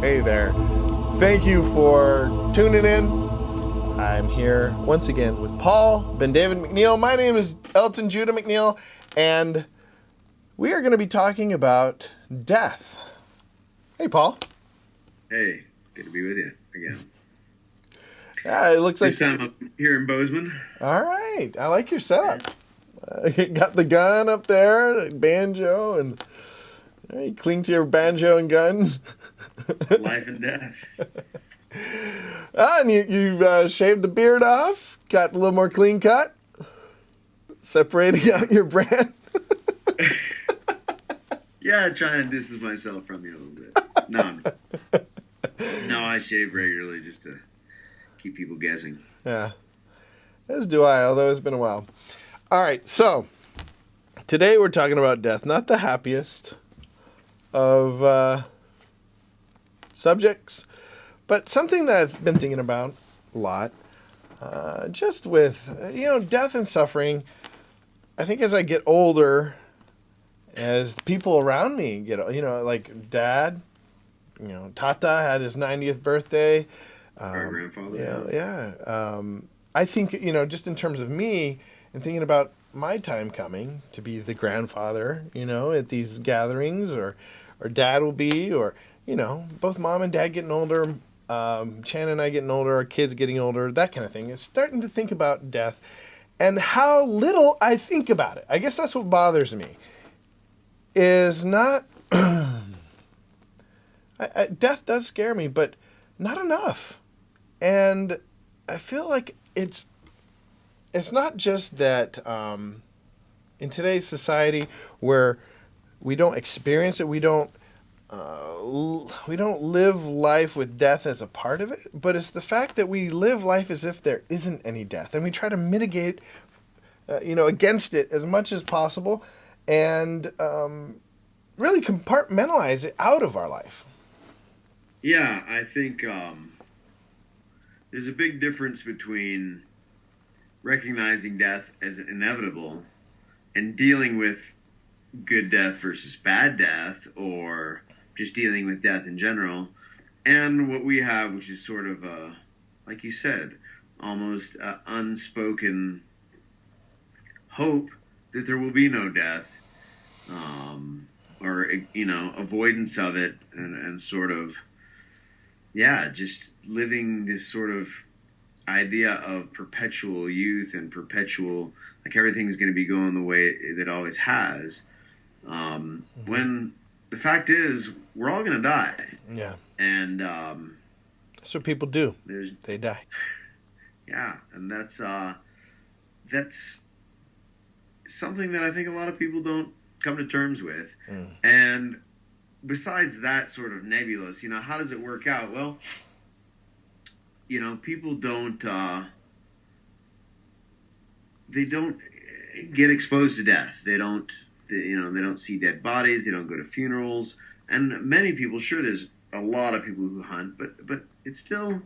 Hey there. Thank you for tuning in. I'm here once again with Paul Ben David McNeil. My name is Elton Judah McNeil, and we are going to be talking about death. Hey, Paul. Hey, good to be with you again. Yeah, it looks This like... time I'm here in Bozeman. All right. I like your setup. You got the gun up there, banjo, and you cling to your banjo and guns. Life and death. And you shaved the beard off, got a little more clean cut, separating out your brand. Yeah, trying to distance myself from you a little bit. No, I shave regularly just to keep people guessing. Yeah, as do I, although it's been a while. All right, so today we're talking about death, not the happiest of subjects, but something that I've been thinking about a lot, just with, death and suffering. I think as I get older, as people around me get, like Dad, Tata had his 90th birthday. Our grandfather. Yeah. I think, just in terms of me and thinking about my time coming to be the grandfather, at these gatherings, or Dad will be, or, both Mom and Dad getting older, Chan and I getting older, our kids getting older, that kind of thing. It's starting to think about death and how little I think about it. I guess that's what bothers me, is not... death does scare me, but not enough. And I feel like it's not just that in today's society where we don't experience it, we don't live life with death as a part of it, but it's the fact that we live life as if there isn't any death, and we try to mitigate, against it as much as possible, and really compartmentalize it out of our life. Yeah, I think there's a big difference between recognizing death as inevitable and dealing with good death versus bad death, or just dealing with death in general, and what we have, which is sort of, like you said, almost unspoken hope that there will be no death, or, avoidance of it, and sort of, just living this sort of idea of perpetual youth and perpetual, like everything's going to be going the way that it always has. When the fact is, we're all going to die. Yeah. And that's what people do. They die. Yeah, and that's something that I think a lot of people don't come to terms with. And besides that sort of nebulous, how does it work out? Well, people don't they don't get exposed to death. They don't see dead bodies. They don't go to funerals. And many people, sure, there's a lot of people who hunt, but it's still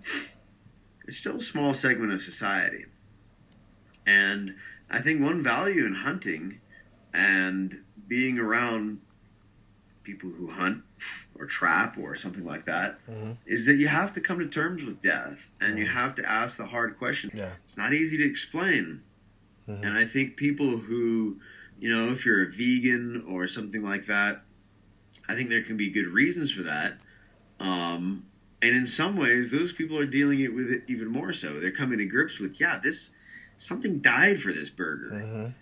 a small segment of society. And I think one value in hunting and being around people who hunt or trap or something like that, is that you have to come to terms with death, and you have to ask the hard question. Yeah. It's not easy to explain. And I think people who, if you're a vegan or something like that, I think there can be good reasons for that. And in some ways, those people are dealing with it even more so. They're coming to grips with, something died for this burger.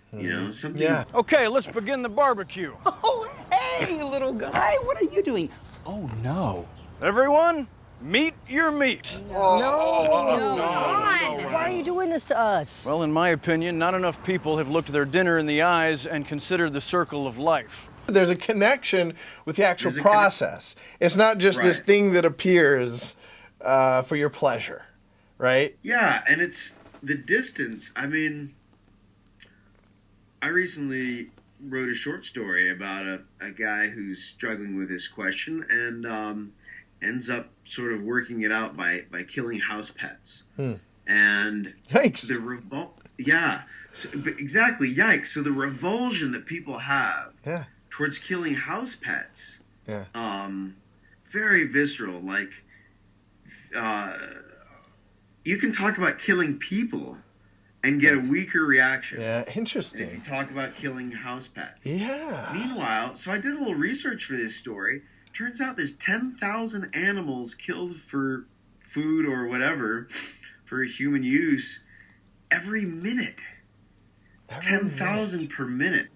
Something. Yeah. Okay, let's begin the barbecue. Oh, hey, little guy, what are you doing? Oh, no. Everyone, meet your meat. No. Why are you doing this to us? Well, in my opinion, not enough people have looked their dinner in the eyes and considered the circle of life. There's a connection with the actual process. It's not just this thing that appears for your pleasure, right? Yeah, and it's the distance. I mean, I recently wrote a short story about a guy who's struggling with this question and ends up sort of working it out by killing house pets. And Yikes. Exactly, yikes. So the revulsion that people have Yeah. towards killing house pets, Yeah. very visceral. Like, uh, you can talk about killing people and get a weaker reaction. Yeah, And if you interesting. talk about killing house pets. Yeah. Meanwhile, so I did a little research for this story. Turns out there's 10,000 animals killed for food or whatever for human use every minute. 10,000 per minute.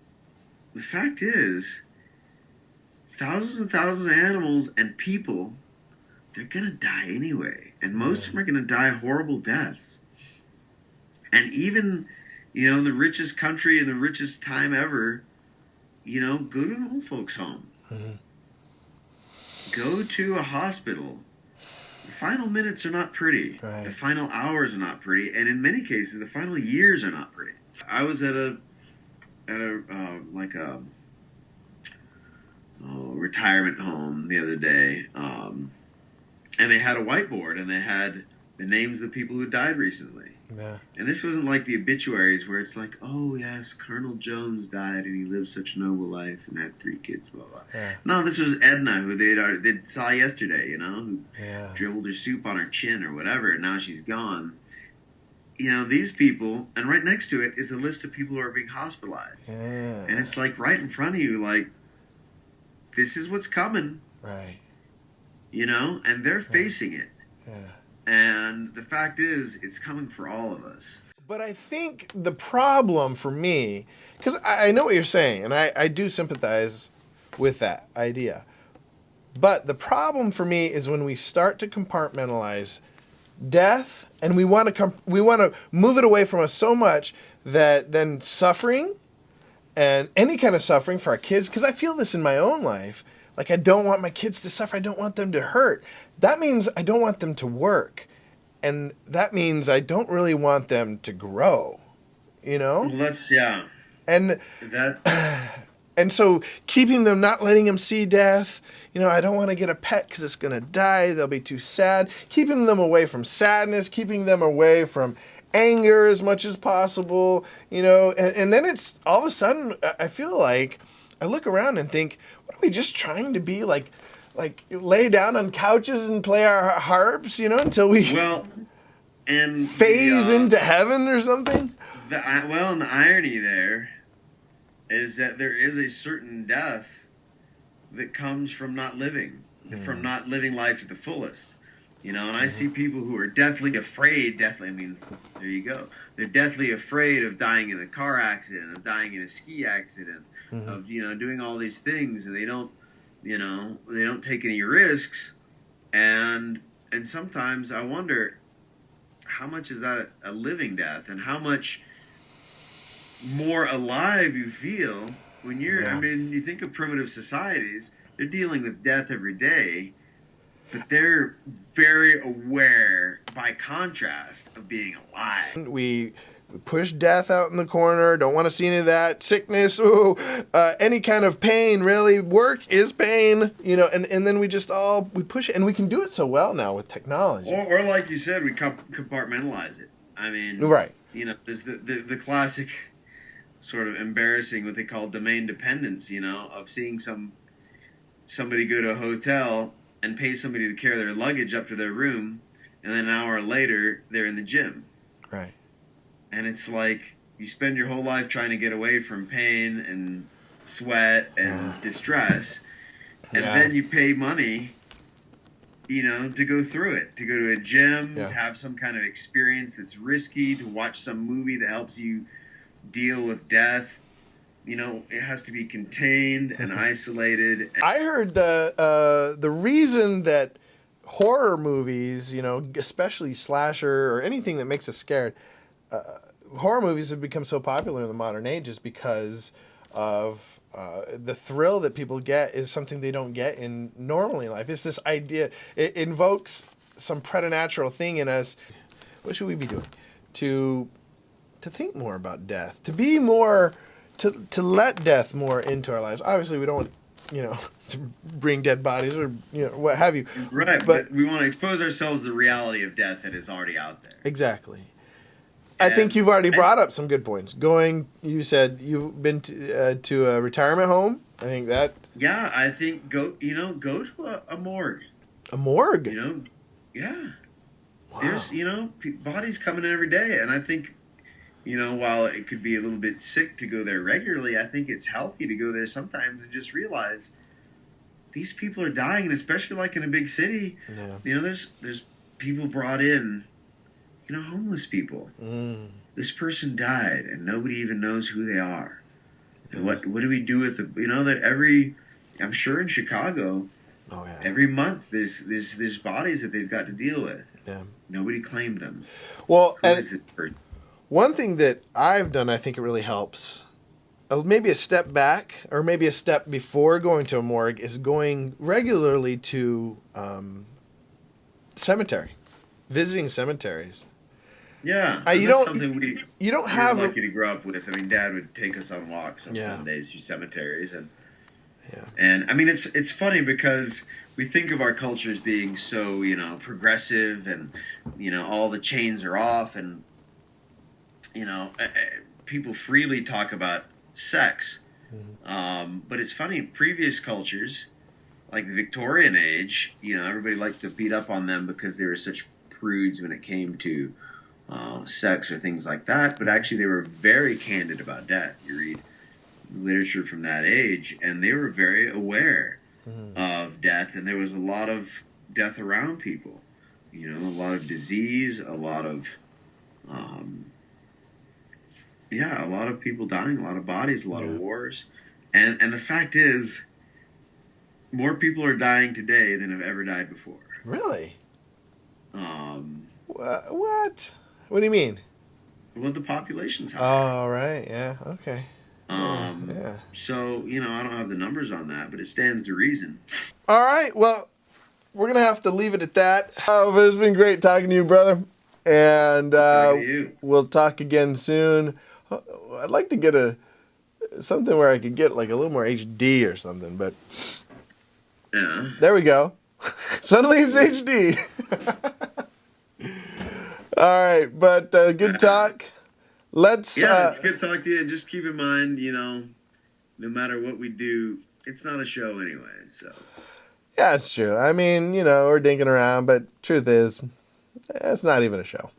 The fact is, thousands and thousands of animals and people, they're going to die anyway. And most of them are going to die horrible deaths. And even, in the richest country in the richest time ever, go to an old folks' home. Mm-hmm. Go to a hospital. The final minutes are not pretty. Right. The final hours are not pretty. And in many cases, the final years are not pretty. I was at a retirement home the other day, and they had a whiteboard, and they had the names of the people who died recently. Yeah. And this wasn't like the obituaries where it's like, oh yes, Colonel Jones died and he lived such a noble life and had 3 kids, blah blah. Yeah. No, this was Edna, who they saw yesterday, who Yeah. dribbled her soup on her chin or whatever, and now she's gone. These people, and right next to it is a list of people who are being hospitalized. Yeah. And it's like right in front of you, like, this is what's coming. Right. And they're facing it. Yeah. And the fact is, it's coming for all of us. But I think the problem for me, because I know what you're saying, and I do sympathize with that idea. But the problem for me is when we start to compartmentalize death, and we want to move it away from us so much that then suffering, and any kind of suffering for our kids, because I feel this in my own life. Like, I don't want my kids to suffer. I don't want them to hurt. That means I don't want them to work. And that means I don't really want them to grow, Well, yeah. And That. and so keeping them, not letting them see death, I don't want to get a pet because it's going to die. They'll be too sad. Keeping them away from sadness, keeping them away from anger as much as possible, and then it's all of a sudden, I feel like I look around and think, what are we just trying to be like lay down on couches and play our harps, until we And phase into heaven or something? And the irony there is that there is a certain death that comes from not living, from not living life to the fullest. And I see people who are deathly afraid, there you go. They're deathly afraid of dying in a car accident, of dying in a ski accident, of, doing all these things, and they don't take any risks. And sometimes I wonder, how much is that a living death, and how much more alive you feel when you're, you think of primitive societies, they're dealing with death every day, but they're very aware, by contrast, of being alive. We push death out in the corner, don't want to see any of that. Sickness, any kind of pain, really. Work is pain, and then we push it, and we can do it so well now with technology. Or like you said, we compartmentalize it. Right. There's the classic sort of embarrassing, what they call domain dependence, of seeing somebody go to a hotel and pay somebody to carry their luggage up to their room, and then an hour later, they're in the gym. Right. And it's like, you spend your whole life trying to get away from pain and sweat and distress, and then you pay money, to go through it, to go to a gym, to have some kind of experience that's risky, to watch some movie that helps you deal with death. It has to be contained and isolated. I heard the reason that horror movies, especially slasher or anything that makes us scared, horror movies have become so popular in the modern age is because of the thrill that people get is something they don't get in normally life. It's this idea, it invokes some preternatural thing in us. What should we be doing? To think more about death, to be more, to let death more into our lives. Obviously, we don't want, to bring dead bodies or, what have you. Right, but we want to expose ourselves to the reality of death that is already out there. Exactly. I think you've already brought up some good points. You said you've been to a retirement home. I think that Yeah, I think go to a morgue. a morgue. You know, yeah. Wow. There's bodies coming in every day, and I think while it could be a little bit sick to go there regularly, I think it's healthy to go there sometimes and just realize these people are dying, and especially like in a big city, Yeah. there's people brought in, homeless people. Mm. This person died, and nobody even knows who they are. And what do we do with that I'm sure in Chicago, Oh yeah. every month there's bodies that they've got to deal with. Yeah. Nobody claimed them. Well, Who and is this person? one thing that I've done, I think it really helps, maybe a step back or maybe a step before going to a morgue, is going regularly to cemetery, visiting cemeteries. Yeah, You that's don't- something You don't we have were lucky to grow up with. I mean, Dad would take us on walks on Yeah. Sundays through cemeteries, Yeah. and I mean it's funny because we think of our culture as being so progressive, and all the chains are off, and people freely talk about sex. But it's funny, previous cultures, like the Victorian age, everybody likes to beat up on them because they were such prudes when it came to sex or things like that. But actually, they were very candid about death. You read literature from that age, and they were very aware of death, and there was a lot of death around people. A lot of disease, a lot of a lot of people dying, a lot of bodies, a lot of wars. And the fact is, more people are dying today than have ever died before. Really? Um, What? What do you mean? well, the population's high. Oh, right. Yeah. Okay. Yeah. So, I don't have the numbers on that, but it stands to reason. All right. Well, we're going to have to leave it at that. But it's been great talking to you, brother. And Talking to you. we'll talk again soon. I'd like to get something where I could get like a little more HD or something, but Yeah. there we go. Suddenly it's HD. All right, but good talk. Let's. Yeah, it's good to talk to you. And just keep in mind, no matter what we do, it's not a show anyway. So. Yeah, it's true. I mean, we're dinking around, but truth is, it's not even a show.